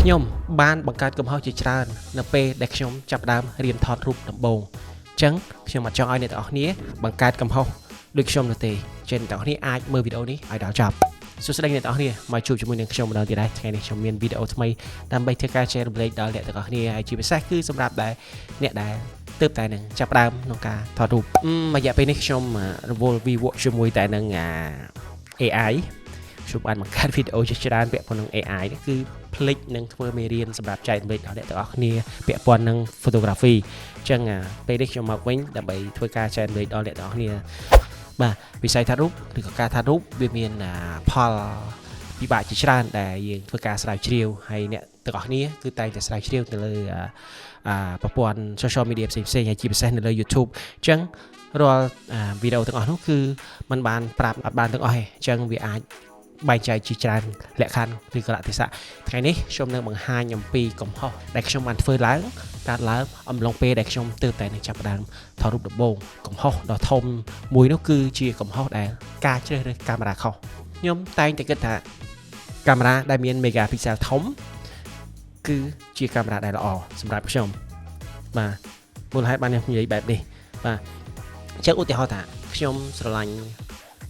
ខ្ញុំបានបង្កើតកំហុសជាច្រើននៅពេលដែលខ្ញុំចាប់ផ្ដើមរៀនថតរូបដំបូងអញ្ចឹងខ្ញុំអត់ចង់ឲ្យអ្នកទាំងអស់គ្នាបង្កើតកំហុសដូចខ្ញុំនោះទេចេះអ្នកទាំងអស់គ្នាអាចមើលវីដេអូនេះឲ្យដល់ចប់សួស្តីអ្នកទាំងអស់គ្នាមកជួបជាមួយនឹងខ្ញុំម្ដងទៀតដែរថ្ងៃនេះខ្ញុំមានវីដេអូថ្មីដើម្បីធ្វើការ share រំលែកដល់អ្នកទាំងអស់គ្នាហើយជាពិសេសគឺសម្រាប់អ្នកដែលទើបតែនឹងចាប់ផ្ដើមក្នុងការថតរូបរយៈពេលនេះខ្ញុំរវល់វិវត្តជាមួយតែនឹងAI ខ្ញុំបានបង្កើតវីដេអូជាច្រើនពាក់ព័ន្ធនឹង AI នេះគឺផ្លិចនឹងធ្វើមេរៀនសម្រាប់ចែករំលែកដល់អ្នកទាំងអស់គ្នាពាក់ព័ន្ធនឹង photography អញ្ចឹងពេលនេះខ្ញុំមកវិញដើម្បីធ្វើការចែករំលែកដល់អ្នកទាំងអស់គ្នាបាទវិស័យថតរូបឬក៏ការថតរូបវាមានផលពិបាកជាច្រើនដែលយើងធ្វើការស្រាវជ្រាវហើយអ្នកទាំងអស់គ្នាគឺតែងតែស្រាវជ្រាវទៅលើប្រព័ន្ធ social media ផ្សេងៗហើយជាពិសេសនៅលើ YouTube អញ្ចឹងរាល់វីដេអូទាំងអស់នោះគឺมันបានប្រាប់អត់បានទាំងអស់ទេអញ្ចឹងវាអាចបែងចែកជាច្រើនលក្ខខណ្ឌឬកលៈទេសៈថ្ងៃនេះខ្ញុំនឹងបង្ហាញអំពីកំហុសដែលខ្ញុំបានធ្វើឡើងកើតឡើងអំឡុងពេលដែលខ្ញុំទើបតែនឹងចាប់ផ្ដើមថតរូបដំបូងកំហុសដ៏ធំមួយនោះគឺជាកំហុសដែលការជ្រើសរើសកាមេរ៉ាខុសខ្ញុំតែងតែគិតថាកាមេរ៉ាដែលមាន megapixel ធំគឺជាកាមេរ៉ាដែលល្អសម្រាប់ខ្ញុំបាទមូលហេតុបានខ្ញុំនិយាយបែបនេះបាទអញ្ចឹងឧទាហរណ៍ថាខ្ញុំស្រឡាញ់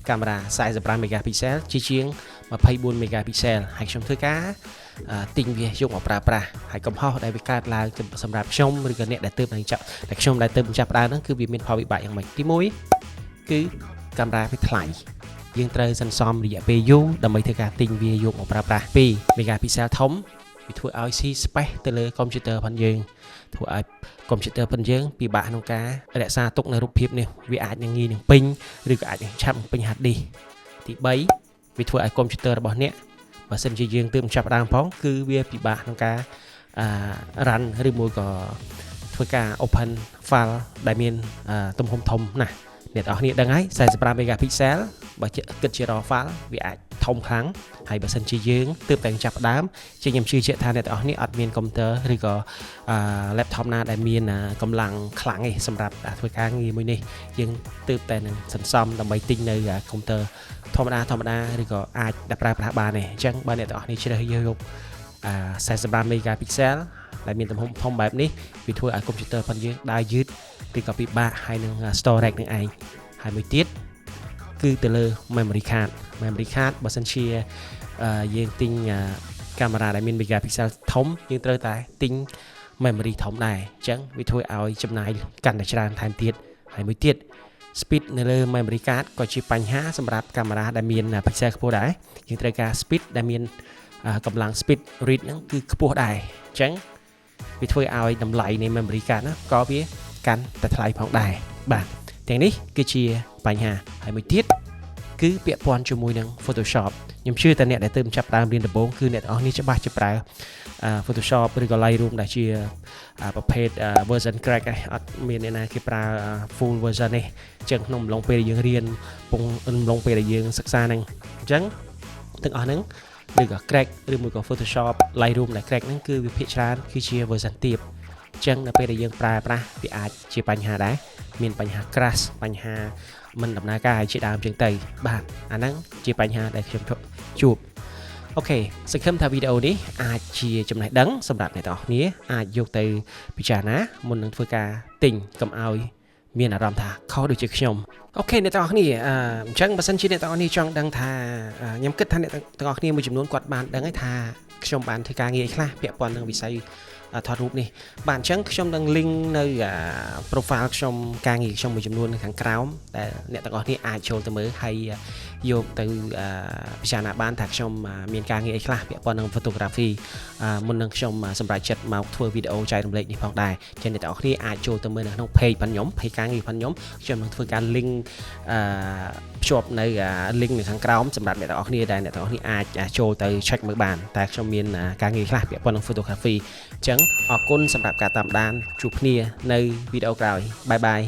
កាមេរ៉ា45 megapixel ជាង24 megapixel ហើយខ្ញុំធ្វើការទិញវាយកមកប្រើប្រាស់ហើយកំហុសដែលវាកើតឡើងសម្រាប់ខ្ញុំឬក៏អ្នកដែលទើបនឹងចាប់ដែលខ្ញុំដែលទើបចាប់ផ្ដើមហ្នឹងគឺវាមានផលវិបាកយ៉ាងម៉េចទី1គឺកាមេរ៉ាវាថ្លៃយើងត្រូវសន្សំរយៈពេលយូរដើម្បីធ្វើការទិញវាយកមកប្រើប្រាស់2 megapixel ធំវាធ្វើឲ្យស៊ី space ទៅលើកុំព្យូទ័ររបស់យើងធ្វើឲ្យកុំព្យូទ័ររបស់យើងពិបាកក្នុងការរក្សាទុកនៅរូបភាពនេះវាអាចនឹងងាយនឹងពេញឬក៏អាចនឹងឆាប់ពេញ hard disk ទី3វាធ្វើឲ្យកុំព្យូទ័ររបស់អ្នកបើសិនជាយើងទើបចាប់ផ្ដើមផងគឺវាពិបាកក្នុងការrun ឬមួយក៏ធ្វើការ open file ដែលមានទំហំធំណាស់អ្នកនរគ្នាដឹងហើយ45 megapixel បើគិតជា raw file វាអាចធំខ្លាំងហើយបើសិនជាយើងទើបតែចាប់ផ្ដើមជាខ្ញុំជឿជាក់ថាអ្នកនរគ្នាអត់មានកុំព្យូទ័រឬក៏ laptop ណាដែលមានកម្លាំងខ្លាំងទេសម្រាប់ធ្វើការងារមួយនេះយើងទើបតែនឹងសន្សំដើម្បីទិញនៅកុំព្យូទ័រធម្មតាឬក៏អាចដាក់ប្រើប្រាស់បានទេអញ្ចឹងបើអ្នកនរគ្នាជ្រើសយក45 megapixel ដែលមានទំហំធំបែបនេះវាធ្វើឲ្យកុំព្យូទ័ររបស់យើងដើរយឺតឬក៏ពិបាកហើយនឹង storage នឹងឯងហើយមួយទៀតគឺទៅលើ memory card បើសិនជាយើងទិញកាមេរ៉ាដែលមាន megapixel ធំយើងត្រូវតែទិញ memory ធំដែរអញ្ចឹងវាធ្វើឲ្យចំណាយកាន់តែច្រើនថែមទៀតហើយមួយទៀត speed នៅលើ memory card ក៏ជាបញ្ហាសម្រាប់កាមេរ៉ាដែលមាន pixel ខ្ពស់ដែរយើងត្រូវការ speed ដែលមានកម្លាំង speed read ហ្នឹងគឺខ្ពស់ដែរអញ្ចឹងវាធ្វើឲ្យតម្លៃនៃ memory card ណាក៏វាកាន់តែថ្លៃផងដែរបាទទាំងនេះគឺជាបញ្ហាហើយមួយទៀតគឺពាក់ព័ន្ធជាមួយនឹង Photoshop ខ្ញុំជឿតែអ្នកដែលទើបចាប់ផ្ដើមរៀនដំបូងគឺអ្នកទាំងអស់នេះច្បាស់ជាប្រើ Photoshop ឬក៏ Lightroom ដែលជាប្រភេទ version crack អត់មានអ្នកណាគេប្រើ full version ទេអញ្ចឹងក្នុងអំឡុងពេលយើងរៀនអំឡុងពេលដែលយើងសិក្សាហ្នឹងអញ្ចឹងទាំងអស់ហ្នឹងឬក៏ crack ឬមួយក៏ Photoshop Lightroom ដែល crack ហ្នឹងគឺវាភាគច្រើនគឺជា version ទាបអញ្ចឹងនៅពេលដែលយើងប្រើប្រាស់វាអាចជាបញ្ហាដែរមានបញ្ហា crash បញ្ហាមិនដំណើរការជាដើមចឹងទៅបាទអាហ្នឹងជាបញ្ហាដែលខ្ញុំជួបអូខេសង្ឃឹមថាវីដេអូនេះអាចជាចំណេះដឹងសម្រាប់អ្នកទាំងអស់គ្នាអាចយកទៅពិចារណាមុននឹងធ្វើការទិញកុំឲ្យមានអារម្មណ៍ថាខុសដូចជាខ្ញុំអូខេអ្នកទាំងអស់គ្នាអញ្ចឹងបើសិនជាអ្នកទាំងអស់គ្នាចង់ដឹងថាខ្ញុំគិតថាអ្នកទាំងអស់គ្នាមួយចំនួនគាត់បានដឹងហើយថាខ្ញុំបានធ្វើការងារអីខ្លះពាក់ព័ន្ធនឹងវិស័យថតរូបនេះបាទអញ្ចឹងខ្ញុំនឹង link នៅ profile ខ្ញុំការងារខ្ញុំមួយចំនួននៅខាងក្រោមដែលអ្នកទាំងអស់គ្នាអាចចូលទៅមើលហើយយកទៅពិចារណាបានថាខ្ញុំមានការងារអីខ្លះពាក់ព័ន្ធនឹង photography មុននឹងខ្ញុំសម្រេចចិត្តមកធ្វើវីដេអូចែករំលែកនេះផងដែរចឹងអ្នកទាំងអស់គ្នាអាចចូលទៅមើលនៅក្នុង page របស់ខ្ញុំ page ការងាររបស់ខ្ញុំនឹងធ្វើការ link ភ្ជាប់នៅ link នៅខាងក្រោមសម្រាប់អ្នកទាំងអស់គ្នាដែលអ្នកទាំងអស់គ្នាអាចចូលទៅ check មើលបានតែខ្ញុំមានការងារខ្លះពាក់ព័ន្ធនឹង photography អញ្ចឹងអរគុណសម្រាប់ការតាមដានជួបគ្នានៅវីដេអូក្រោយបាយបាយ